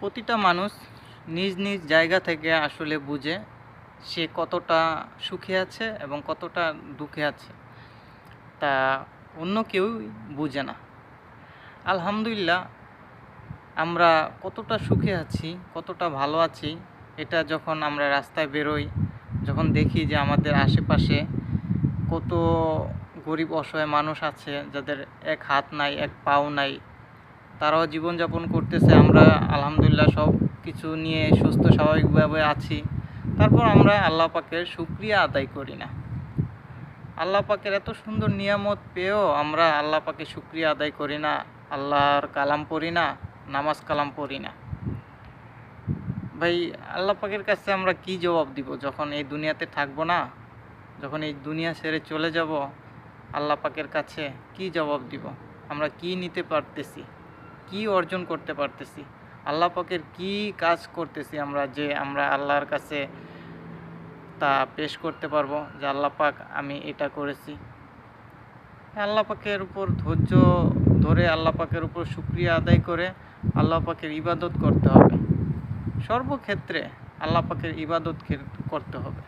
প্রতিটা মানুষ নিজ নিজ জায়গা থেকে আসলে বুঝে সে কতটা সুখে আছে এবং কতটা দুঃখে আছে, তা অন্য কেউই বুঝে না। আলহামদুলিল্লাহ, আমরা কতটা সুখে আছি, কতটা ভালো আছি, এটা যখন আমরা রাস্তায় বেরোই, যখন দেখি যে আমাদের আশেপাশে কত গরিব অসহায় মানুষ আছে যাদের এক হাত নাই, এক পাও নাই, তারাও জীবনযাপন করতেছে, আমরা আলহামদুলিল্লাহ সব কিছু নিয়ে সুস্থ স্বাভাবিকভাবে আছি, তারপর আমরা আল্লাহ পাকের শুকরিয়া আদায় করি না। আল্লাহ পাকের এত সুন্দর নিয়ামত পেয়েও আমরা আল্লাহ পাকের শুকরিয়া আদায় করি না, আল্লাহর কালাম পড়ি না, নামাজ কালাম পড়ি না। ভাই, আল্লাহ পাকের কাছে আমরা কি জবাব দিব যখন এই দুনিয়াতে থাকবো না, যখন এই দুনিয়া ছেড়ে চলে যাব? আল্লাহ পাকের কাছে কি জবাব দিব? আমরা কি নিতে পারতেছি, কি অর্জন করতে পারতেছি, আল্লাহ পাকের কি কাজ করতেছি আমরা যে আমরা আল্লাহর কাছে তা পেশ করতে পারবো যে আল্লাহ পাক আমি এটা করেছি? আল্লাহ পাকের উপর ধৈর্য ধরে আল্লাহ পাকের উপর শুকরিয়া আদায় করে আল্লাহ পাকের ইবাদত করতে হবে। সর্বক্ষেত্রে আল্লাহ পাকের ইবাদত করতে হবে।